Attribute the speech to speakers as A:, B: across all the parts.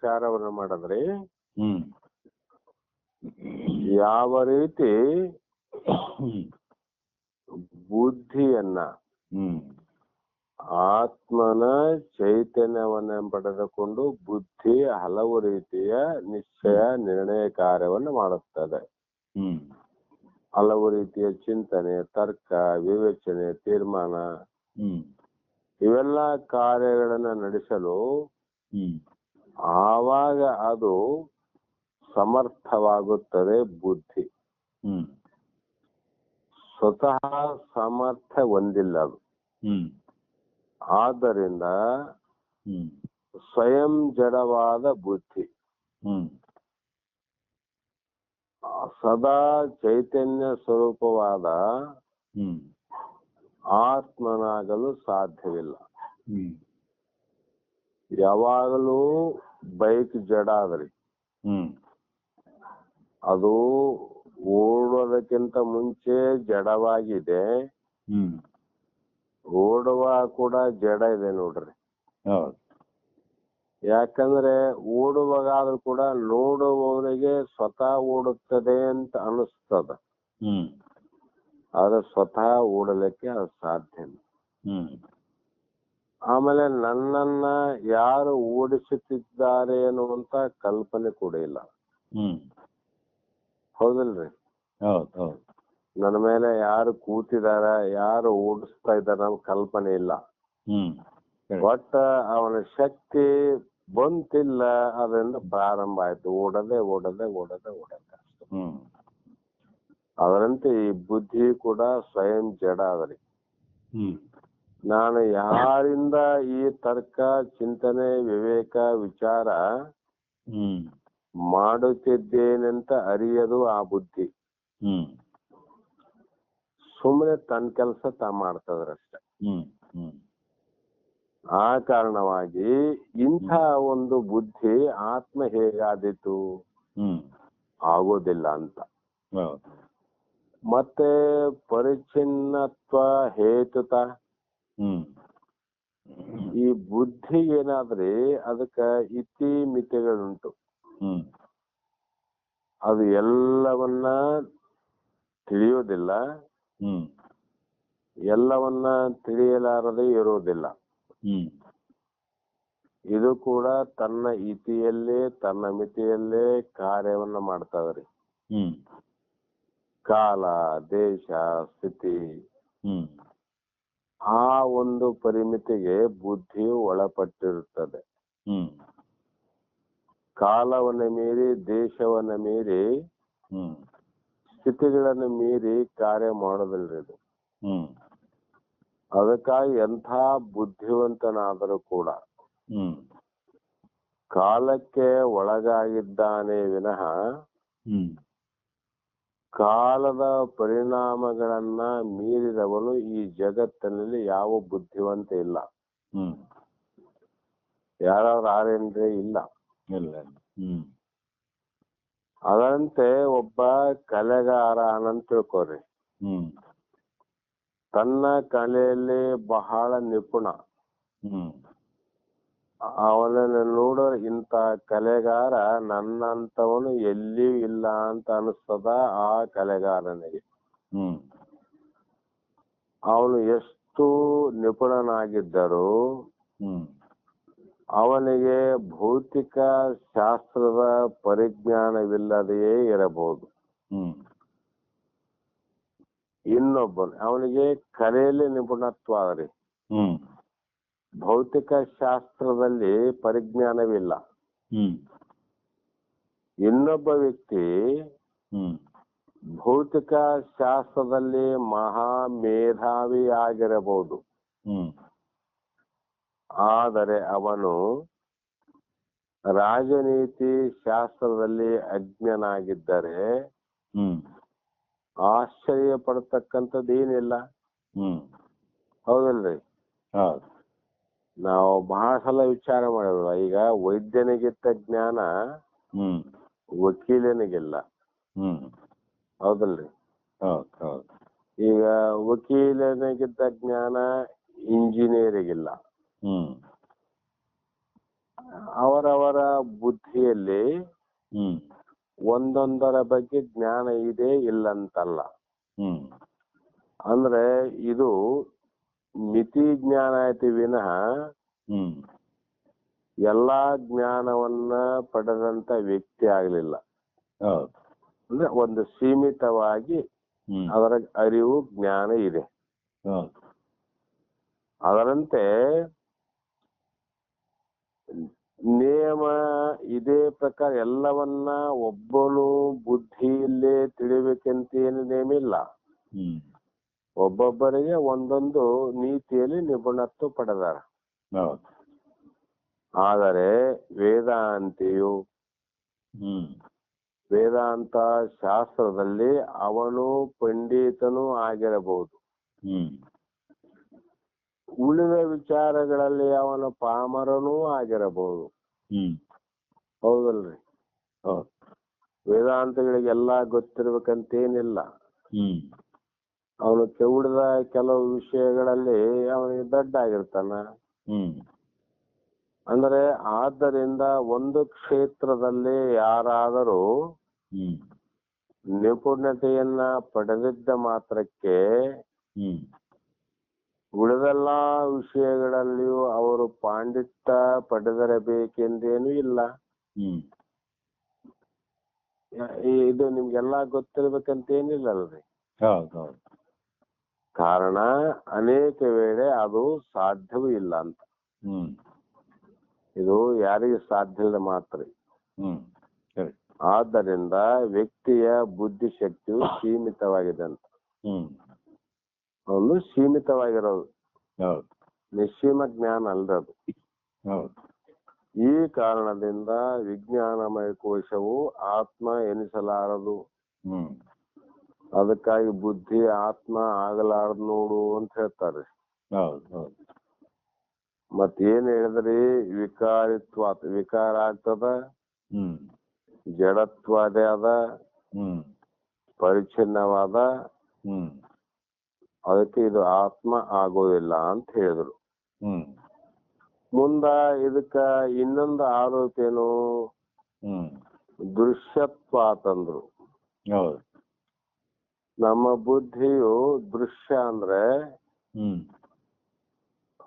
A: ವಿಚಾರವನ್ನು ಮಾಡಿದ್ರಿ.
B: ಹ್ಮ್
A: ಯಾವ ರೀತಿ ಬುದ್ಧಿಯನ್ನ
B: ಹ್ಮ್
A: ಆತ್ಮನ ಚೈತನ್ಯವನ್ನ ಪಡೆದುಕೊಂಡು ಬುದ್ಧಿ ಹಲವು ರೀತಿಯ ನಿಶ್ಚಯ ನಿರ್ಣಯ ಕಾರ್ಯವನ್ನು ಮಾಡುತ್ತದೆ.
B: ಹ್ಮ್
A: ಹಲವು ರೀತಿಯ ಚಿಂತನೆ, ತರ್ಕ, ವಿವೇಚನೆ, ತೀರ್ಮಾನ
B: ಹ್ಮ್
A: ಇವೆಲ್ಲ ಕಾರ್ಯಗಳನ್ನ ನಡೆಸಲು
B: ಹ್ಮ್
A: ಆವಾಗ ಅದು ಸಮರ್ಥವಾಗುತ್ತದೆ ಬುದ್ಧಿ.
B: ಹ್ಮ್
A: ಸ್ವತಃ ಸಾಮರ್ಥ್ಯ ಹೊಂದಿಲ್ಲ ಅದು.
B: ಹ್ಮ್
A: ಆದ್ದರಿಂದ
B: ಹ್ಮ್
A: ಸ್ವಯಂ ಜಡವಾದ ಬುದ್ಧಿ
B: ಹ್ಮ್
A: ಸದಾ ಚೈತನ್ಯ ಸ್ವರೂಪವಾದ
B: ಹ್ಮ್
A: ಆತ್ಮನಾಗಲು ಸಾಧ್ಯವಿಲ್ಲ.
B: ಹ್ಮ್
A: ಯಾವಾಗಲೂ ಬೈಕ್ ಜಡ ಆದ್ರಿ,
B: ಹ್ಮ್
A: ಅದು ಓಡೋದಕ್ಕಿಂತ ಮುಂಚೆ ಜಡವಾಗಿದೆ,
B: ಹ್ಮ್
A: ಓಡುವ ಕೂಡ ಜಡ ಇದೆ ನೋಡ್ರಿ.
B: ಹೌದು.
A: ಯಾಕಂದ್ರೆ ಓಡುವಾಗಾದ್ರೂ ಕೂಡ ನೋಡುವವರಿಗೆ ಸ್ವತಃ ಓಡುತ್ತದೆ ಅಂತ ಅನಿಸ್ತದ,
B: ಹ್ಮ್
A: ಆದ್ರೆ ಸ್ವತಃ ಓಡಲಿಕ್ಕೆ ಅದು ಸಾಧ್ಯ ಇಲ್ಲ.
B: ಹ್ಮ್
A: ಆಮೇಲೆ ನನ್ನನ್ನ ಯಾರು ಓಡಿಸುತ್ತಿದ್ದಾರೆ ಅನ್ನುವಂತ ಕಲ್ಪನೆ ಕೂಡ ಇಲ್ಲ.
B: ಹ್ಮ್
A: ಹೌದಿಲ್ರಿ?
B: ಹೌದು ಹೌದು.
A: ನನ್ನ ಮೇಲೆ ಯಾರು ಕೂತಿದಾರ, ಯಾರು ಓಡಿಸ್ತಾ ಇದಾರ ಅನ್ನೋ ಕಲ್ಪನೆ ಇಲ್ಲ.
B: ಹ್ಮ್
A: ಒಟ್ಟ ಅವನ ಶಕ್ತಿ ಬಂತಿಲ್ಲ, ಅದರಿಂದ ಪ್ರಾರಂಭ ಆಯ್ತು ಓಡದೆ ಓಡದೆ ಓಡದೆ ಓಡದೆ ಅಷ್ಟೇ.
B: ಹ್ಮ್
A: ಅದರಂತೆ ಈ ಬುದ್ಧಿ ಕೂಡ ಸ್ವಯಂ ಜಡ ಅದರಿ.
B: ಹ್ಮ್
A: ನಾನು ಯಾರಿಂದ ಈ ತರ್ಕ, ಚಿಂತನೆ, ವಿವೇಕ, ವಿಚಾರ
B: ಹ್ಮ್
A: ಮಾಡುತ್ತಿದ್ದೇನೆಂತ ಅರಿಯದು ಆ ಬುದ್ಧಿ.
B: ಹ್ಮ್
A: ಸುಮ್ಮನೆ ತನ್ನ ಕೆಲಸ ತಾ ಮಾಡ್ತದ್ರಷ್ಟೆ.
B: ಹ್ಮ್ ಹ್ಮ್
A: ಆ ಕಾರಣವಾಗಿ ಇಂಥ ಒಂದು ಬುದ್ಧಿ ಆತ್ಮ ಹೇಗಾದೀತು?
B: ಹ್ಮ್
A: ಆಗೋದಿಲ್ಲ ಅಂತ.
B: ಹೌದು.
A: ಮತ್ತೆ ಪರಿಚ್ಛಿನ್ನತ್ವ ಹೇತುತ,
B: ಹ್ಮ್
A: ಈ ಬುದ್ಧಿ ಏನಾದ್ರಿ ಅದಕ್ಕ ಇತಿ ಮಿತಿಗಳುಂಟು.
B: ಹ್ಮ್
A: ಅದು ಎಲ್ಲವನ್ನ ತಿಳಿಯೋದಿಲ್ಲ,
B: ಹ್ಮ್
A: ಎಲ್ಲವನ್ನ ತಿಳಿಯಲಾರದೆ ಇರೋದಿಲ್ಲ.
B: ಹ್ಮ್
A: ಇದು ಕೂಡ ತನ್ನ ಇತಿಯಲ್ಲೇ ತನ್ನ ಮಿತಿಯಲ್ಲೇ ಕಾರ್ಯವನ್ನ ಮಾಡ್ತಾವ್ರಿ.
B: ಹ್ಮ್
A: ಕಾಲ, ದೇಶ, ಸ್ಥಿತಿ,
B: ಹ್ಮ್
A: ಆ ಒಂದು ಪರಿಮಿತಿಗೆ ಬುದ್ಧಿಯು ಒಳಪಟ್ಟಿರುತ್ತದೆ.
B: ಹ್ಮ್
A: ಕಾಲವನ್ನು ಮೀರಿ, ದೇಶವನ್ನು ಮೀರಿ,
B: ಹ್ಮ್
A: ಸ್ಥಿತಿಗಳನ್ನು ಮೀರಿ ಕಾರ್ಯ ಮಾಡೋದಿಲ್ರಿ ಇದು.
B: ಹ್ಮ್
A: ಅದಕ್ಕಾಗಿ ಎಂಥ ಬುದ್ಧಿವಂತನಾದರೂ ಕೂಡ
B: ಹ್ಮ್
A: ಕಾಲಕ್ಕೆ ಒಳಗಾಗಿದ್ದಾನೆ ವಿನಃ
B: ಹ್ಮ್
A: ಕಾಲದ ಪರಿಣಾಮಗಳನ್ನ ಮೀರಿದವನು ಈ ಜಗತ್ತಿನಲ್ಲಿ ಯಾವ ಬುದ್ಧಿವಂತ ಇಲ್ಲ.
B: ಹ್ಮ್
A: ಯಾರಾದ್ರೂ ಆರೇನ್ರಿ? ಇಲ್ಲ.
B: ಇಲ್ಲ. ಹ್ಮ್
A: ಅದರಂತೆ ಒಬ್ಬ ಕಲೆಗಾರ ಅಂತ ತಿಳ್ಕೊರಿ,
B: ಹ್ಮ್
A: ತನ್ನ ಕಲೆಯಲ್ಲಿ ಬಹಳ ನಿಪುಣ.
B: ಹ್ಮ್
A: ಅವನನ್ನು ನೋಡೋ ಇಂಥ ಕಲೆಗಾರ ನನ್ನಂತವನು ಎಲ್ಲಿಯೂ ಇಲ್ಲ ಅಂತ ಅನಿಸ್ತದ ಆ ಕಲೆಗಾರನಿಗೆ.
B: ಹ್ಮ್
A: ಅವನು ಎಷ್ಟು ನಿಪುಣನಾಗಿದ್ದರೂ
B: ಹ್ಮ್
A: ಅವನಿಗೆ ಭೌತಿಕ ಶಾಸ್ತ್ರದ ಪರಿಜ್ಞಾನವಿಲ್ಲದೆಯೇ ಇರಬಹುದು.
B: ಹ್ಮ್
A: ಇನ್ನೊಬ್ಬನು ಅವನಿಗೆ ಕಲೆಯಲ್ಲಿ ನಿಪುಣತ್ವ ಆದ್ರಿ,
B: ಹ್ಮ್
A: ಭೌತಿಕ ಶಾಸ್ತ್ರದಲ್ಲಿ ಪರಿಜ್ಞಾನವಿಲ್ಲ.
B: ಹ್ಮ್
A: ಇನ್ನೊಬ್ಬ ವ್ಯಕ್ತಿ
B: ಹ್ಮ್
A: ಭೌತಿಕ ಶಾಸ್ತ್ರದಲ್ಲಿ ಮಹಾ ಮೇಧಾವಿ ಆಗಿರಬಹುದು,
B: ಹ್ಮ್
A: ಆದರೆ ಅವನು ರಾಜನೀತಿ ಶಾಸ್ತ್ರದಲ್ಲಿ ಅಜ್ಞನಾಗಿದ್ದರೆ
B: ಹ್ಮ್
A: ಆಶ್ಚರ್ಯ ಪಡ್ತಕ್ಕಂಥದ್ದು ಏನಿಲ್ಲ.
B: ಹ್ಮ್
A: ಹೌದಲ್ರಿ?
B: ಹೌದು.
A: ನಾವು ಬಹಳ ಸಲ ವಿಚಾರ ಮಾಡಿದ್ವಿ, ಈಗ ವೈದ್ಯನಿಗಿದ್ದ ಜ್ಞಾನ
B: ಹ್ಮ್
A: ವಕೀಲನಿಗಿಲ್ಲ.
B: ಹ್ಮ್
A: ಹೌದಲ್ರಿ?
B: ಹೌದು ಹೌದು.
A: ಈಗ ವಕೀಲನಿಗಿದ್ದ ಜ್ಞಾನ ಇಂಜಿನಿಯರಿಗಿಲ್ಲ.
B: ಹ್ಮ್
A: ಅವರವರ ಬುದ್ಧಿಯಲ್ಲಿ
B: ಹ್ಮ್
A: ಒಂದೊಂದರ ಬಗ್ಗೆ ಜ್ಞಾನ ಇದೆ ಇಲ್ಲಂತಲ್ಲ.
B: ಹ್ಮ್
A: ಅಂದ್ರೆ ಇದು ಮಿತಿ ಜ್ಞಾನ ಐತಿ ವಿನಃ
B: ಹ್ಮ್
A: ಎಲ್ಲಾ ಜ್ಞಾನವನ್ನ ಪಡೆದಂತ ವ್ಯಕ್ತಿ ಆಗ್ಲಿಲ್ಲ.
B: ಹೌದು.
A: ಅಂದ್ರೆ ಒಂದು ಸೀಮಿತವಾಗಿ
B: ಹ್ಮ್
A: ಅದರ ಅರಿವು ಜ್ಞಾನ ಇದೆ.
B: ಹೌದು.
A: ಅದರಂತೆ ನಿಯಮ ಇದೇ ಪ್ರಕಾರ ಎಲ್ಲವನ್ನ ಒಬ್ಬನು ಬುದ್ಧಿಯಲ್ಲೇ ತಿಳಿಬೇಕಂತ ಏನು ನೇಮ ಇಲ್ಲ.
B: ಹ್ಮ್
A: ಒಬ್ಬೊಬ್ಬರಿಗೆ ಒಂದೊಂದು ನೀತಿಯಲ್ಲಿ ನಿಪುಣತ್ವ ಪಡೆದಾರ.
B: ಹೌದು.
A: ಆದರೆ ವೇದಾಂತಿಯು
B: ಹ್ಮ್
A: ವೇದಾಂತ ಶಾಸ್ತ್ರದಲ್ಲಿ ಅವನು ಪಂಡಿತನೂ ಆಗಿರಬಹುದು,
B: ಹ್ಮ್
A: ಉಳಿದ ವಿಚಾರಗಳಲ್ಲಿ ಅವನ ಪಾಮರನೂ ಆಗಿರಬಹುದು.
B: ಹ್ಮ್
A: ಹೌದಲ್ರಿ?
B: ಹೌದು.
A: ವೇದಾಂತಗಳಿಗೆಲ್ಲ ಗೊತ್ತಿರ್ಬೇಕಂತೇನಿಲ್ಲ.
B: ಹ್ಮ್
A: ಅವನು ಉಳಿದ ಕೆಲವು ವಿಷಯಗಳಲ್ಲಿ ಅವನಿಗೆ ದಡ್ಡ ಆಗಿರ್ತಾನ.
B: ಹ್ಮ್
A: ಅಂದ್ರೆ ಆದ್ದರಿಂದ ಒಂದು ಕ್ಷೇತ್ರದಲ್ಲಿ ಯಾರಾದರೂ
B: ಹ್ಮ್
A: ನಿಪುಣತೆಯನ್ನ ಪಡೆದಿದ್ದ ಮಾತ್ರಕ್ಕೆ
B: ಹ್ಮ್
A: ಉಳಿದೆಲ್ಲಾ ವಿಷಯಗಳಲ್ಲಿಯೂ ಅವರು ಪಾಂಡಿತ್ಯ ಪಡೆದಿರಬೇಕೆಂದೇನೂ ಇಲ್ಲ.
B: ಹ್ಮ್
A: ಇದು ನಿಮ್ಗೆಲ್ಲಾ ಗೊತ್ತಿರ್ಬೇಕಂತೇನಿಲ್ಲ ಅಲ್ರಿ.
B: ಹೌದು. ಹೌದು.
A: ಕಾರಣ ಅನೇಕ ವೇಳೆ ಅದು ಸಾಧ್ಯವೂ ಇಲ್ಲ ಅಂತ.
B: ಹ್ಮ್
A: ಇದು ಯಾರಿಗೆ ಸಾಧ್ಯ ಇಲ್ಲ ಮಾತ್ರ.
B: ಹ್ಮ್ ಸರಿ.
A: ಆದ್ದರಿಂದ ವ್ಯಕ್ತಿಯ ಬುದ್ಧಿಶಕ್ತಿಯು ಸೀಮಿತವಾಗಿದೆ ಅಂತ.
B: ಹ್ಮ್
A: ಅವನು ಸೀಮಿತವಾಗಿರೋದು,
B: ಹೌದು.
A: ನಿಸ್ಸೀಮ ಜ್ಞಾನ ಅಲ್ಲದು.
B: ಹೌದು.
A: ಈ ಕಾರಣದಿಂದ ವಿಜ್ಞಾನಮಯ ಕೋಶವು ಆತ್ಮ ಎನಿಸಲಾರದು.
B: ಹ್ಮ್
A: ಅದಕ್ಕಾಗಿ ಬುದ್ಧಿ ಆತ್ಮ ಆಗಲಾರದು ನೋಡು ಅಂತ ಹೇಳ್ತಾರೆ.
B: ಹೌದು. ಹೌದು.
A: ಮತ್ತೇನ್ ಹೇಳಿದ್ರಿ? ವಿಕಾರ ಆಗ್ತದ,
B: ಹ್ಮ್
A: ಜಡತ್ವಾದೇ ಅದ,
B: ಹ್ಮ್
A: ಪರಿಚ್ಛಿನ್ನವಾದ,
B: ಹ್ಮ್
A: ಅದಕ್ಕೆ ಇದು ಆತ್ಮ ಆಗೋದಿಲ್ಲ ಅಂತ ಹೇಳಿದ್ರು.
B: ಹ್ಮ್
A: ಮುಂದ ಇದಕ್ಕ ಇನ್ನೊಂದು ಆರೋಪ ಏನು?
B: ಹ್ಮ್
A: ದೃಶ್ಯತ್ವ ಅಂತಂದ್ರು.
B: ಹೌದು.
A: ನಮ್ಮ ಬುದ್ಧಿಯು ದೃಶ್ಯ ಅಂದ್ರೆ
B: ಹ್ಮ್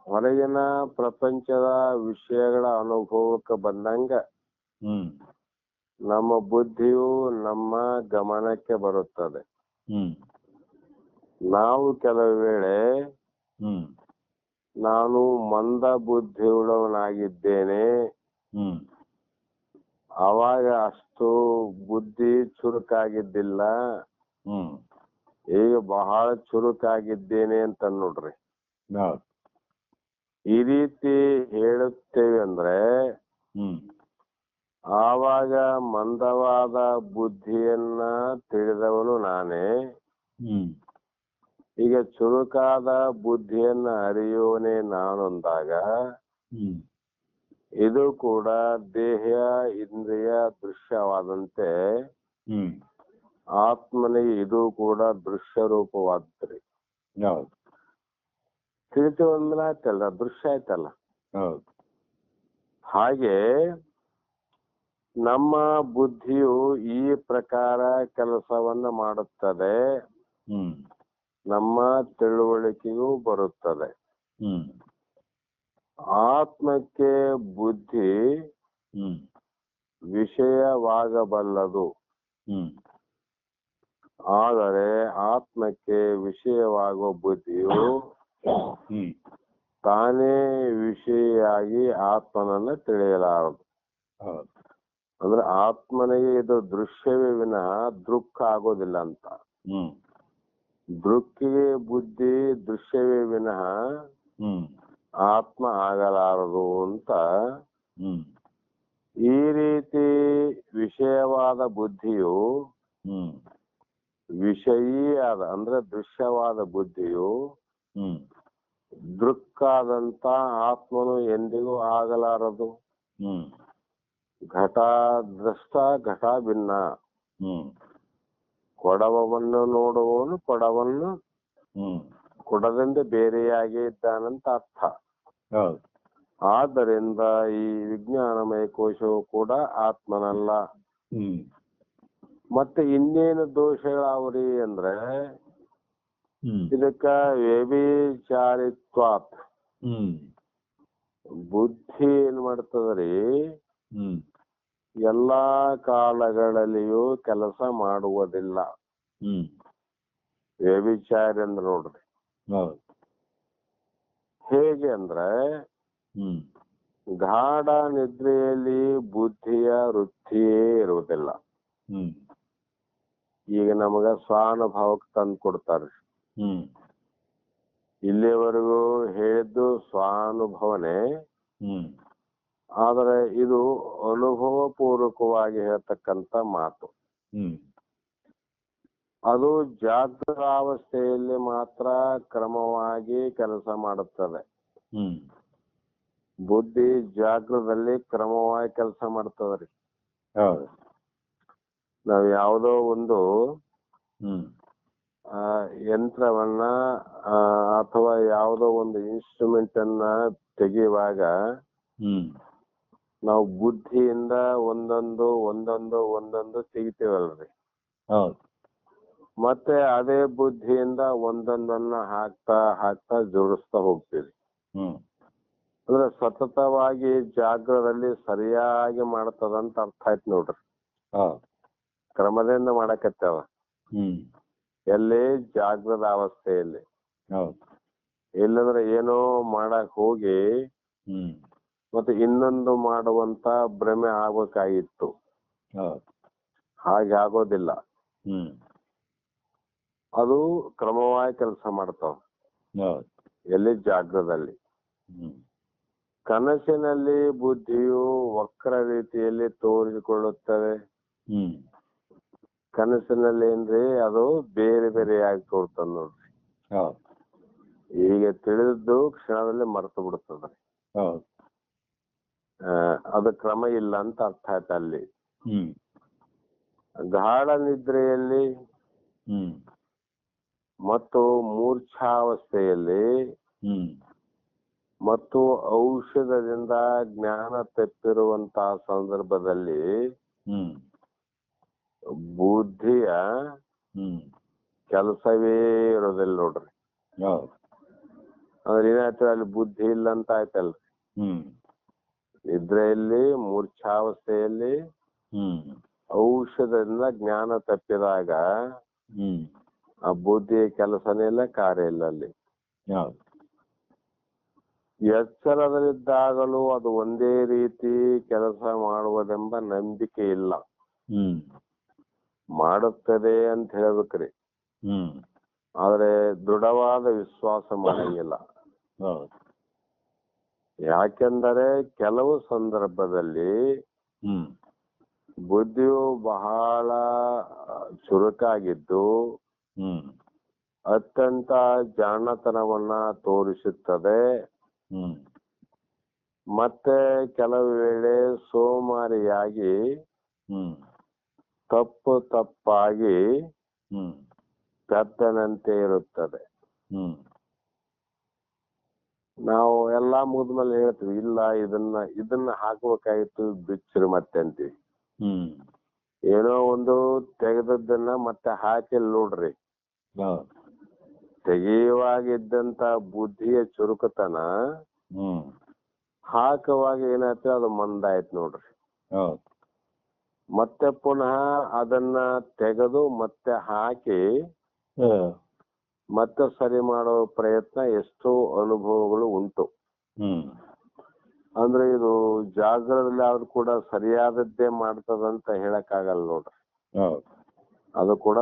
A: ಹೊರಗಿನ ಪ್ರಪಂಚದ ವಿಷಯಗಳ ಅನುಭವಕ್ಕೆ ಬಂದಂಗ
B: ಹ್ಮ್
A: ನಮ್ಮ ಬುದ್ಧಿಯು ನಮ್ಮ ಗಮನಕ್ಕೆ ಬರುತ್ತದೆ.
B: ಹ್ಮ್
A: ನಾವು ಕೆಲವು ವೇಳೆ
B: ಹ್ಮ್
A: ನಾನು ಮಂದ ಬುದ್ಧಿಯುಳ್ಳವನಾಗಿದ್ದೇನೆ,
B: ಹ್ಮ್
A: ಅವಾಗ ಅಷ್ಟು ಬುದ್ಧಿ ಚುರುಕಾಗಿದ್ದಿಲ್ಲ,
B: ಹ್ಮ್
A: ಈಗ ಬಹಳ ಚುರುಕಾಗಿದ್ದೇನೆ ಅಂತ ನೋಡ್ರಿ.
B: ಹೌದು.
A: ಈ ರೀತಿ ಹೇಳುತ್ತೇವೆ ಅಂದ್ರೆ
B: ಹ್ಮ್
A: ಆವಾಗ ಮಂದವಾದ ಬುದ್ಧಿಯನ್ನ ತಿಳಿದವನು ನಾನೇ,
B: ಹ್ಮ್
A: ಈಗ ಚುರುಕಾದ ಬುದ್ಧಿಯನ್ನ ಅರಿಯೋನೇ ನಾನೊಂದಾಗ
B: ಹ್ಮ್
A: ಇದು ಕೂಡ ದೇಹ ಇಂದ್ರಿಯ ದೃಶ್ಯವಾದಂತೆ
B: ಹ್ಮ್
A: ಆತ್ಮನಿಗೆ ಇದು ಕೂಡ ದೃಶ್ಯ ರೂಪವಾದ್ರಿ.
B: ಹೌದು.
A: ತಿಳಿತು ಅಂದ್ಮೇಲೆ ಆಯ್ತಲ್ಲ, ದೃಶ್ಯ ಆಯ್ತಲ್ಲ.
B: ಹೌದು.
A: ಹಾಗೆ ನಮ್ಮ ಬುದ್ಧಿಯು ಈ ಪ್ರಕಾರ ಕೆಲಸವನ್ನ ಮಾಡುತ್ತದೆ,
B: ಹ್ಮ್
A: ನಮ್ಮ ತಿಳುವಳಿಕೆಯೂ ಬರುತ್ತದೆ.
B: ಹ್ಮ್
A: ಆತ್ಮಕ್ಕೆ ಬುದ್ಧಿ
B: ಹ್ಮ್
A: ವಿಷಯವಾಗಬಲ್ಲದು,
B: ಹ್ಮ್
A: ಆದರೆ ಆತ್ಮಕ್ಕೆ ವಿಷಯವಾಗುವ ಬುದ್ಧಿಯು
B: ಹ್ಮ್
A: ತಾನೇ ವಿಷಯಾಗಿ ಆತ್ಮನನ್ನ ತಿಳಿಯಲಾರದು.
B: ಹೌದು.
A: ಅಂದ್ರೆ ಆತ್ಮನಿಗೆ ಇದು ದೃಶ್ಯವೇ ವಿನಃ ದೃಕ್ ಆಗೋದಿಲ್ಲ ಅಂತ.
B: ಹ್ಮ್
A: ದೃಕ್ಕಿಗೆ ಬುದ್ಧಿ ದೃಶ್ಯವೇ ವಿನಃ
B: ಹ್ಮ್
A: ಆತ್ಮ ಆಗಲಾರದು ಅಂತ.
B: ಹ್ಮ್
A: ಈ ರೀತಿ ವಿಷಯವಾದ ಬುದ್ಧಿಯು
B: ಹ್ಮ್
A: ವಿಷಯೀಯಾದ ಅಂದ್ರೆ ದೃಶ್ಯವಾದ ಬುದ್ಧಿಯು
B: ಹ್ಮ್
A: ದೃಕ್ಕಾದಂತ ಆತ್ಮನು ಎಂದಿಗೂ ಆಗಲಾರದು.
B: ಹ್ಮ್
A: ಘಟ ದ್ರಷ್ಟ ಘಟ ಭಿನ್ನ.
B: ಹ್ಮ್
A: ಕೊಡವವನ್ನು ನೋಡುವವನು ಕೊಡವನ್ನು
B: ಹ್ಮ್
A: ಕೊಡದಿಂದ ಬೇರೆಯಾಗಿ ಇದ್ದಾನಂತ ಅರ್ಥ.
B: ಹೌದು.
A: ಆದ್ದರಿಂದ ಈ ವಿಜ್ಞಾನಮಯ ಕೋಶವು ಕೂಡ ಆತ್ಮನಲ್ಲ.
B: ಹ್ಮ್
A: ಮತ್ತೆ ಇನ್ನೇನು ದೋಷಗಳಾವ್ರಿ ಅಂದ್ರೆ
B: ಹ್ಮ್
A: ಇದಕ್ಕ ವ್ಯಭಿಚಾರಿತ್ವಾತ್
B: ಹ್ಮ್
A: ಬುದ್ಧಿ ಏನ್ ಮಾಡ್ತದ್ರಿ
B: ಹ್ಮ್
A: ಎಲ್ಲಾ ಕಾಲಗಳಲ್ಲಿಯೂ ಕೆಲಸ ಮಾಡುವುದಿಲ್ಲ.
B: ಹ್ಮ್
A: ವ್ಯಭಿಚಾರ ಅಂದ್ರೆ ನೋಡ್ರಿ
B: ಹೌದು.
A: ಹೇಗೆ ಅಂದ್ರೆ
B: ಹ್ಮ್
A: ಗಾಢ ನಿದ್ರೆಯಲ್ಲಿ ಬುದ್ಧಿಯ ವೃತ್ತಿಯೇ ಇರುವುದಿಲ್ಲ.
B: ಹ್ಮ್
A: ಈಗ ನಮಗ ಸ್ವಾನುಭವಕ್ಕೆ ತಂದು ಕೊಡ್ತಾರೆ.
B: ಹ್ಮ್
A: ಇಲ್ಲಿವರೆಗೂ ಹೇಳಿದ್ದು ಸ್ವಾನುಭವನೆ,
B: ಹ್ಮ್
A: ಆದರೆ ಇದು ಅನುಭವ ಪೂರ್ವಕವಾಗಿ ಹೇಳ್ತಕ್ಕಂತ ಮಾತು.
B: ಹ್ಮ್
A: ಅದು ಜಾಗೃತಾವಸ್ಥೆಯಲ್ಲಿ ಮಾತ್ರ ಕ್ರಮವಾಗಿ ಕೆಲಸ ಮಾಡುತ್ತದೆ.
B: ಹ್ಮ್
A: ಬುದ್ಧಿ ಜಾಗೃತದಲ್ಲಿ ಕ್ರಮವಾಗಿ ಕೆಲಸ ಮಾಡ್ತದ್ರಿ.
B: ಹೌದು.
A: ನಾವ್ ಯಾವುದೋ ಒಂದು
B: ಹ್ಮ್
A: ಯಂತ್ರವನ್ನ ಅಥವಾ ಯಾವುದೋ ಒಂದು ಇನ್ಸ್ಟ್ರೂಮೆಂಟ್ ಅನ್ನ ತೆಗೆಯುವಾಗ
B: ಹ್ಮ್
A: ನಾವು ಬುದ್ಧಿಯಿಂದ ಒಂದೊಂದು ಒಂದೊಂದು ಒಂದೊಂದು ತೆಗಿತೀವಲ್ರಿ.
B: ಹೌದು.
A: ಮತ್ತೆ ಅದೇ ಬುದ್ಧಿಯಿಂದ ಒಂದೊಂದನ್ನ ಹಾಕ್ತಾ ಹಾಕ್ತಾ ಜೋಡಿಸ್ತಾ ಹೋಗ್ತೀವಿ.
B: ಹ್ಮ್
A: ಅಂದ್ರೆ ಸತತವಾಗಿ ಜಾಗೃತದಲ್ಲಿ ಸರಿಯಾಗಿ ಮಾಡ್ತದಂತ ಅರ್ಥ ಆಯ್ತು ನೋಡ್ರಿ.
B: ಹೌದು.
A: ಕ್ರಮದಿಂದ ಮಾಡಕತ್ತಾವ
B: ಹ್ಮ್
A: ಎಲ್ಲಿ ಜಾಗೃತ ಅವಸ್ಥೆಯಲ್ಲಿ.
B: ಹೌದು.
A: ಇಲ್ಲಂದ್ರೆ ಏನೋ ಮಾಡಕ್ ಹೋಗಿ
B: ಹ್ಮ್
A: ಮತ್ತೆ ಇನ್ನೊಂದು ಮಾಡುವಂತ ಭ್ರಮೆ ಆಗ್ಬೇಕಾಗಿತ್ತು.
B: ಹೌದು.
A: ಹಾಗೆ ಆಗೋದಿಲ್ಲ.
B: ಹ್ಮ್
A: ಅದು ಕ್ರಮವಾಗಿ ಕೆಲಸ ಮಾಡ್ತಾವ
B: ಹೌದು.
A: ಎಲ್ಲಿ ಜಾಗೃತದಲ್ಲಿ.
B: ಹ್ಮ್
A: ಕನಸಿನಲ್ಲಿ ಬುದ್ಧಿಯು ವಕ್ರ ರೀತಿಯಲ್ಲಿ ತೋರಿಸಿಕೊಳ್ಳುತ್ತದೆ.
B: ಹ್ಮ್
A: ಕನಸಿನಲ್ಲಿ ಏನ್ರಿ ಅದು ಬೇರೆ ಬೇರೆಯಾಗಿ ತೋರ್ತದ ನೋಡ್ರಿ.
B: ಹೌದು.
A: ಈಗ ತಿಳಿದ್ದು ಕ್ಷಣದಲ್ಲಿ ಮರೆತು ಬಿಡ್ತದ್ರಿ.
B: ಹೌದು.
A: ಅದು ಕ್ರಮ ಇಲ್ಲ ಅಂತ ಅರ್ಥ ಆಯ್ತು ಅಲ್ಲಿ.
B: ಹ್ಮ್
A: ಗಾಢ ನಿದ್ರೆಯಲ್ಲಿ
B: ಹ್ಮ್
A: ಮತ್ತು ಮೂರ್ಛಾವಸ್ಥೆಯಲ್ಲಿ
B: ಹ್ಮ್
A: ಮತ್ತು ಔಷಧದಿಂದ ಜ್ಞಾನ ತಪ್ಪಿರುವಂತಹ ಸಂದರ್ಭದಲ್ಲಿ
B: ಹ್ಮ್
A: ಬುದ್ಧಿಯ
B: ಹ್ಮ್
A: ಕೆಲಸವೇ ಇರೋದಿಲ್ಲ ನೋಡ್ರಿ.
B: ಹೌದು.
A: ಅಂದ್ರೆ ಏನಾಯ್ತು ಅಲ್ಲಿ ಬುದ್ಧಿ ಇಲ್ಲ ಅಂತ ಆಯ್ತಲ್ರಿ.
B: ಹ್ಮ್
A: ನಿದ್ರೆಯಲ್ಲಿ ಮೂರ್ಛಾವಸ್ಥೆಯಲ್ಲಿ
B: ಹ್ಮ್
A: ಔಷಧದಿಂದ ಜ್ಞಾನ ತಪ್ಪಿದಾಗ
B: ಹ್ಮ್
A: ಆ ಬುದ್ಧಿಯ ಕೆಲಸನೇ ಇಲ್ಲ, ಕಾರ್ಯ ಇಲ್ಲ ಅಲ್ಲಿ.
B: ಹೌದು.
A: ಎಚ್ಚರದಲ್ಲಿದ್ದಾಗಲೂ ಅದು ಒಂದೇ ರೀತಿ ಕೆಲಸ ಮಾಡುವುದೆಂಬ ನಂಬಿಕೆ ಇಲ್ಲ.
B: ಹ್ಮ್
A: ಮಾಡುತ್ತದೆ ಅಂತ ಹೇಳ್ಬೇಕ್ರಿ,
B: ಹ್ಮ್
A: ಆದ್ರೆ ದೃಢವಾದ ವಿಶ್ವಾಸ ಮಾಡಂಗಿಲ್ಲ.
B: ಹೌದು.
A: ಯಾಕೆಂದರೆ ಕೆಲವು ಸಂದರ್ಭದಲ್ಲಿ
B: ಹ್ಮ್
A: ಬುದ್ಧಿಯು ಬಹಳ ಚುರುಕಾಗಿದ್ದು
B: ಹ್ಮ್
A: ಅತ್ಯಂತ ಜಾಣತನವನ್ನ ತೋರಿಸುತ್ತದೆ.
B: ಹ್ಮ್
A: ಮತ್ತೆ ಕೆಲವು ವೇಳೆ ಸೋಮಾರಿಯಾಗಿ
B: ಹ್ಮ್
A: ತಪ್ಪಾಗಿ
B: ಹ್ಮ್
A: ಪೆದ್ದನಂತೆ ಇರುತ್ತದೆ.
B: ಹ್ಮ್
A: ನಾವು ಎಲ್ಲಾ ಮುಗಿದ್ಮೇಲೆ ಹೇಳ್ತೀವಿ, ಇಲ್ಲ ಇದನ್ನ ಹಾಕ್ಬೇಕಾಗಿತ್ತು ಬಿಚ್ಚಿರು ಮತ್ತೆ ಅಂತೀವಿ.
B: ಹ್ಮ್
A: ಏನೋ ಒಂದು ತೆಗೆದದ್ದನ್ನ ಮತ್ತೆ ಹಾಕಿ ನೋಡ್ರಿ.
B: ಹೌದು.
A: ತೆಗೆಯುವಾಗಿದ್ದಂತ ಬುದ್ಧಿಯ ಚುರುಕುತನ
B: ಹ್ಮ್
A: ಹಾಕುವಾಗ ಏನಾಯ್ತು ಅದು ಮಂದಾಯ್ತು ನೋಡ್ರಿ.
B: ಹೌದು.
A: ಮತ್ತೆ ಪುನಃ ಅದನ್ನ ತೆಗೆದು ಮತ್ತೆ ಹಾಕಿ ಮತ್ತೆ ಸರಿ ಮಾಡೋ ಪ್ರಯತ್ನ ಎಷ್ಟೋ ಅನುಭವಗಳು ಉಂಟು.
B: ಹ್ಮ್
A: ಅಂದ್ರೆ ಇದು ಜಾಗೃತದಲ್ಲಿ ಆದ್ರೂ ಕೂಡ ಸರಿಯಾದದ್ದೇ ಮಾಡ್ತದಂತ ಹೇಳಕ್ ಆಗಲ್ಲ ನೋಡ್ರಿ.
B: ಹೌದು.
A: ಅದು ಕೂಡ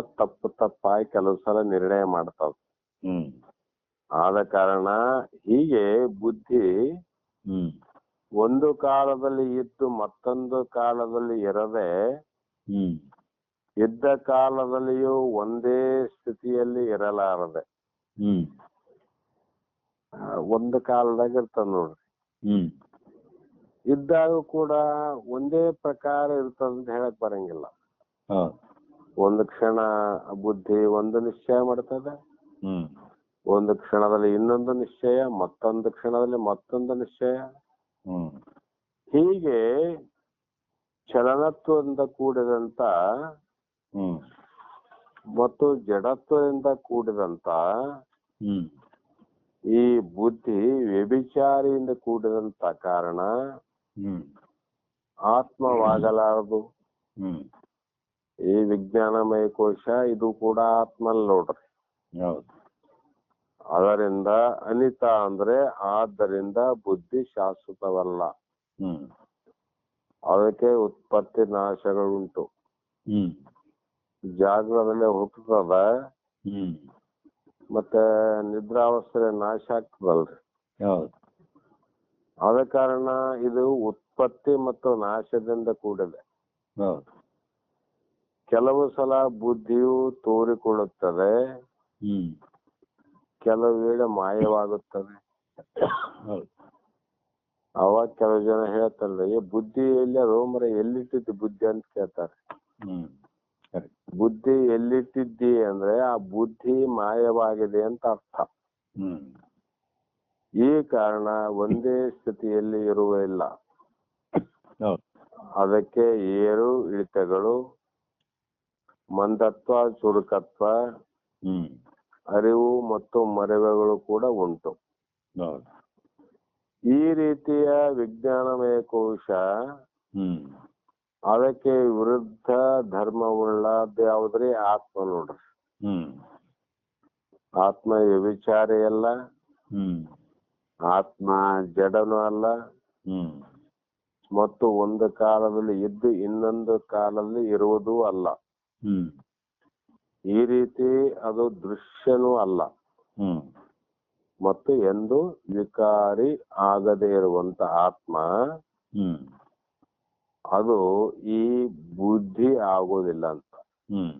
A: ತಪ್ಪಾಗಿ ಕೆಲವು ಸಲ ನಿರ್ಣಯ ಮಾಡ್ತಾವ.
B: ಹ್ಮ್
A: ಆದ ಕಾರಣ ಹೀಗೆ ಬುದ್ಧಿ
B: ಹ್ಮ್
A: ಒಂದು ಕಾಲದಲ್ಲಿ ಇದ್ದು ಮತ್ತೊಂದು ಕಾಲದಲ್ಲಿ ಇರದೆ
B: ಹ್ಮ್
A: ಇದ್ದ ಕಾಲದಲ್ಲಿಯೂ ಒಂದೇ ಸ್ಥಿತಿಯಲ್ಲಿ ಇರಲಾರದೆ
B: ಹ್ಮ್
A: ಒಂದು ಕಾಲದಾಗ ಇರ್ತದ ನೋಡ್ರಿ.
B: ಹ್ಮ್
A: ಇದ್ದಾಗ ಕೂಡ ಒಂದೇ ಪ್ರಕಾರ ಇರ್ತದಂತ ಹೇಳಕ್ ಬರಂಗಿಲ್ಲ.
B: ಹೌದು.
A: ಒಂದು ಕ್ಷಣ ಬುದ್ಧಿ ಒಂದು ನಿಶ್ಚಯ ಮಾಡ್ತದೆ,
B: ಹ್ಮ್
A: ಒಂದು ಕ್ಷಣದಲ್ಲಿ ಇನ್ನೊಂದು ನಿಶ್ಚಯ, ಮತ್ತೊಂದು ಕ್ಷಣದಲ್ಲಿ ಮತ್ತೊಂದು ನಿಶ್ಚಯ.
B: ಹ್ಮ್
A: ಹೀಗೆ ಚಲನತ್ವದಿಂದ ಕೂಡಿದಂತ
B: ಹ್ಮ್
A: ಮತ್ತು ಜಡತ್ವದಿಂದ ಕೂಡಿದಂತ
B: ಹ್ಮ್
A: ಈ ಬುದ್ಧಿ ವ್ಯಭಿಚಾರಿಯಿಂದ ಕೂಡಿದಂತ ಕಾರಣ
B: ಹ್ಮ್
A: ಆತ್ಮವಾಗಲಾರದು.
B: ಹ್ಮ್
A: ಈ ವಿಜ್ಞಾನಮಯ ಕೋಶ ಇದು ಕೂಡ ಆತ್ಮಲ್ ನೋಡ್ರಿ.
B: ಹೌದು.
A: ಅದರಿಂದ ಅನಿತ ಅಂದ್ರೆ ಆದ್ದರಿಂದ ಬುದ್ಧಿ ಶಾಶ್ವತವಲ್ಲ.
B: ಹ್ಮ್
A: ಅದಕ್ಕೆ ಉತ್ಪತ್ತಿ ನಾಶಗಳುಂಟು.
B: ಹ್ಮ್
A: ಜಾಗೃತದಲ್ಲೇ ಹುಟ್ಟುತ್ತದ,
B: ಹ್ಮ್
A: ಮತ್ತೆ ನಿದ್ರಾವಸ್ಥೆ ನಾಶ ಆಗ್ತದಲ್ರಿ.
B: ಹೌದು.
A: ಆದ ಕಾರಣ ಇದು ಉತ್ಪತ್ತಿ ಮತ್ತು ನಾಶದಿಂದ ಕೂಡಿದೆ.
B: ಹೌದು.
A: ಕೆಲವು ಸಲ ಬುದ್ಧಿಯು ತೋರಿಕೊಳ್ಳುತ್ತದೆ,
B: ಹ್ಮ್
A: ಕೆಲವು ವೇಳೆ ಮಾಯವಾಗುತ್ತದೆ.
B: ಹೌದು.
A: ಅವಾಗ ಕೆಲವು ಜನ ಹೇಳ್ತಾರಲ್ಲ, ಈ ಬುದ್ಧಿ ಎಲ್ಲಿ ರೋಮರ ಎಲ್ಲಿಟ್ಟಿದ್ದು ಬುದ್ಧಿ ಅಂತ ಕೇಳ್ತಾರೆ.
B: ಹ್ಮ್ ಸರಿ.
A: ಬುದ್ಧಿ ಎಲ್ಲಿಟ್ಟಿದ್ದಿ ಅಂದ್ರೆ ಆ ಬುದ್ಧಿ ಮಾಯವಾಗಿದೆ ಅಂತ ಅರ್ಥ.
B: ಹ್ಮ್
A: ಈ ಕಾರಣ ಒಂದೇ ಸ್ಥಿತಿಯಲ್ಲಿ ಇರುವುದಿಲ್ಲ.
B: ಹೌದು.
A: ಅದಕ್ಕೆ ಏರು ಇಳಿತಗಳು, ಮಂದತ್ವ ಚುರುಕತ್ವ,
B: ಹ್ಮ್
A: ಅರಿವು ಮತ್ತು ಮರೆವುಗಳು ಕೂಡ ಉಂಟು.
B: ಹೌದು.
A: ಈ ರೀತಿಯ ವಿಜ್ಞಾನಮಯ ಕೋಶ
B: ಹ್ಮ್
A: ಅದಕ್ಕೆ ವಿರುದ್ಧ ಧರ್ಮವುಳ್ಳದ್ದು ಯಾವ್ದ್ರಿ? ಆತ್ಮ ನೋಡ್ರಿ.
B: ಹ್ಮ್
A: ಆತ್ಮ ವ್ಯಭಿಚಾರಿ ಅಲ್ಲ,
B: ಹ್ಮ್
A: ಆತ್ಮ ಜಡನೂ ಅಲ್ಲ,
B: ಹ್ಮ್
A: ಮತ್ತು ಒಂದು ಕಾಲದಲ್ಲಿ ಇದ್ದು ಇನ್ನೊಂದು ಕಾಲದಲ್ಲಿ ಇರುವುದೂ ಅಲ್ಲ.
B: ಹ್ಮ್
A: ಈ ರೀತಿ ಅದು ದೃಶ್ಯನೂ ಅಲ್ಲ
B: ಹ್ಮ್
A: ಮತ್ತು ಎಂದು ವಿಕಾರಿ ಆಗದೇ ಇರುವಂತ ಆತ್ಮ
B: ಹ್ಮ್
A: ಅದು ಈ ಬುದ್ಧಿ ಆಗೋದಿಲ್ಲ ಅಂತ
B: ಹ್ಮ್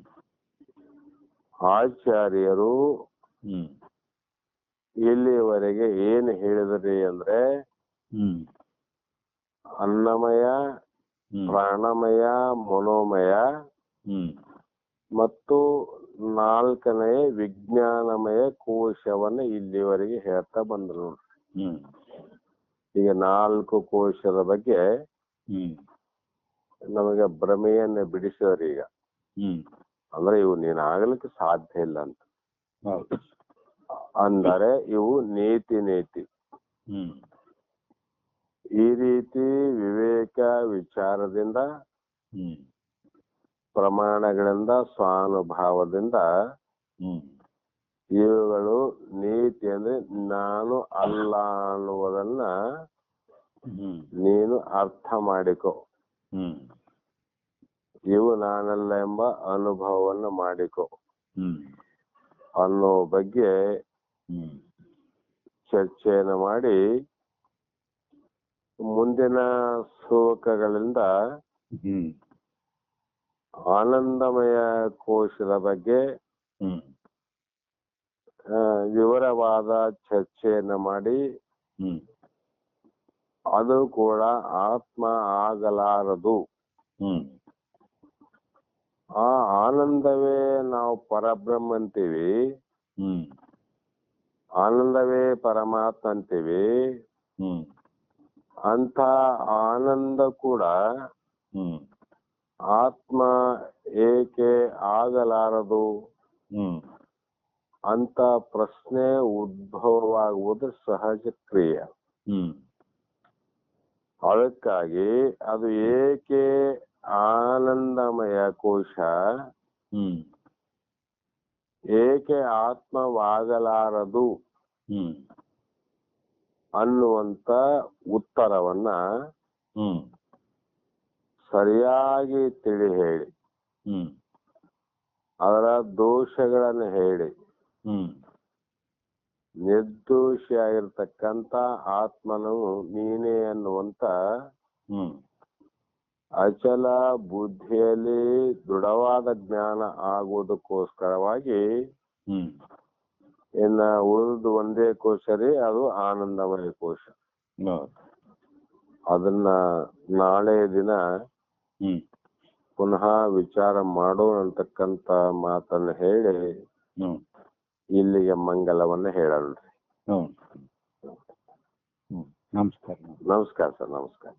A: ಆಚಾರ್ಯರು
B: ಹ್ಮ್
A: ಇಲ್ಲಿಯವರೆಗೆ ಏನು ಹೇಳಿದ್ರಿ ಅಂದ್ರೆ
B: ಹ್ಮ್
A: ಅನ್ನಮಯ,
B: ಹ್ಮ್
A: ಪ್ರಾಣಮಯ, ಮನೋಮಯ
B: ಹ್ಮ್
A: ಮತ್ತು ನಾಲ್ಕನೇ ವಿಜ್ಞಾನಮಯ ಕೋಶವನ್ನ ಇಲ್ಲಿವರೆಗೆ ಹೇಳ್ತಾ ಬಂದ್ರು ನೋಡ್ರಿ.
B: ಹ್ಮ್
A: ಈಗ 4 ಕೋಶದ ಬಗ್ಗೆ
B: ಹ್ಮ್
A: ನಮಗೆ ಭ್ರಮೆಯನ್ನ ಬಿಡಿಸೋರು ಈಗ.
B: ಹ್ಮ್
A: ಅಂದ್ರೆ ಇವು ನೀನ್ ಆಗ್ಲಿಕ್ಕೆ ಸಾಧ್ಯ ಇಲ್ಲ ಅಂತ.
B: ಹೌದು.
A: ಅಂದರೆ ಇವು ನೀತಿ.
B: ಹ್ಮ್
A: ಈ ರೀತಿ ವಿವೇಕ ವಿಚಾರದಿಂದ,
B: ಹ್ಮ್
A: ಪ್ರಮಾಣಗಳಿಂದ, ಸ್ವಾನುಭಾವದಿಂದ
B: ಹ್ಮ್
A: ಇವುಗಳು ನೀತಿ ಅಂದ್ರೆ ನಾನು ಅಲ್ಲ ಅನ್ನುವುದನ್ನ
B: ಹ್ಮ್
A: ನೀನು ಅರ್ಥ ಮಾಡಿಕೊ.
B: ಹ್ಮ್
A: ಇವು ನಾನಲ್ಲ ಎಂಬ ಅನುಭವವನ್ನು ಮಾಡಿಕೊ
B: ಹ್ಮ್
A: ಅನ್ನೋ ಬಗ್ಗೆ
B: ಹ್ಮ್
A: ಚರ್ಚೆಯನ್ನು ಮಾಡಿ ಮುಂದಿನ ಶ್ಲೋಕಗಳಿಂದ
B: ಹ್ಮ್
A: ಆನಂದಮಯ ಕೋಶದ ಬಗ್ಗೆ
B: ಹ್ಮ್
A: ವಿವರವಾದ ಚರ್ಚೆಯನ್ನು ಮಾಡಿ
B: ಹ್ಮ್
A: ಅದು ಕೂಡ ಆತ್ಮ ಆಗಲಾರದು.
B: ಹ್ಮ್
A: ಆ ಆನಂದವೇ ನಾವು ಪರಬ್ರಹ್ಮ ಅಂತೀವಿ,
B: ಹ್ಮ್
A: ಆನಂದವೇ ಪರಮಾತ್ಮ ಅಂತೀವಿ.
B: ಹ್ಮ್
A: ಅಂತ ಆನಂದ ಕೂಡ
B: ಹ್ಮ್
A: ಆತ್ಮ ಏಕೆ ಆಗಲಾರದು
B: ಹ್ಮ್
A: ಅಂತ ಪ್ರಶ್ನೆ ಉದ್ಭವವಾಗುವುದು ಸಹಜ ಕ್ರಿಯೆ.
B: ಹ್ಮ್
A: ಅದಕ್ಕಾಗಿ ಅದು ಏಕೆ ಆನಂದಮಯ ಕೋಶ
B: ಹ್ಮ್
A: ಏಕೆ ಆತ್ಮವಾಗಲಾರದು
B: ಹ್ಮ್
A: ಅನ್ನುವಂತ ಉತ್ತರವನ್ನ
B: ಹ್ಮ್
A: ಸರಿಯಾಗಿ ತಿಳಿ ಹೇಳಿ,
B: ಹ್ಮ್
A: ಅದರ ದೋಷಗಳನ್ನು ಹೇಳಿ,
B: ಹ್ಮ್
A: ನಿರ್ದೋಷಿಯಾಗಿರ್ತಕ್ಕಂಥ ಆತ್ಮನು ನೀನೇ ಅನ್ನುವಂತ
B: ಹ್ಮ್
A: ಅಚಲ ಬುದ್ಧಿಯಲ್ಲಿ ದೃಢವಾದ ಜ್ಞಾನ ಆಗುವುದಕ್ಕೋಸ್ಕರವಾಗಿ
B: ಹ್ಮ್
A: ಇನ್ನ ಉಳಿದು ಒಂದೇ ಕೋಶ ರೀ, ಅದು ಆನಂದಮಯ ಕೋಶ.
B: ಹೌದು.
A: ಅದನ್ನ ನಾಳೆ ದಿನ
B: ಹ್ಮ್
A: ಪುನಃ ವಿಚಾರ ಮಾಡೋಣ ಅಂತಕ್ಕಂತ ಮಾತನ್ನ ಹೇಳಿ
B: ಹ್ಮ್
A: ಇಲ್ಲಿಗೆ ಮಂಗಲವನ್ನ ಹೇಳಲ್ರಿ.
B: ಹ್ಮ್ ಹ್ಮ್ ನಮಸ್ಕಾರ.
A: ನಮಸ್ಕಾರ ಸರ್, ನಮಸ್ಕಾರ.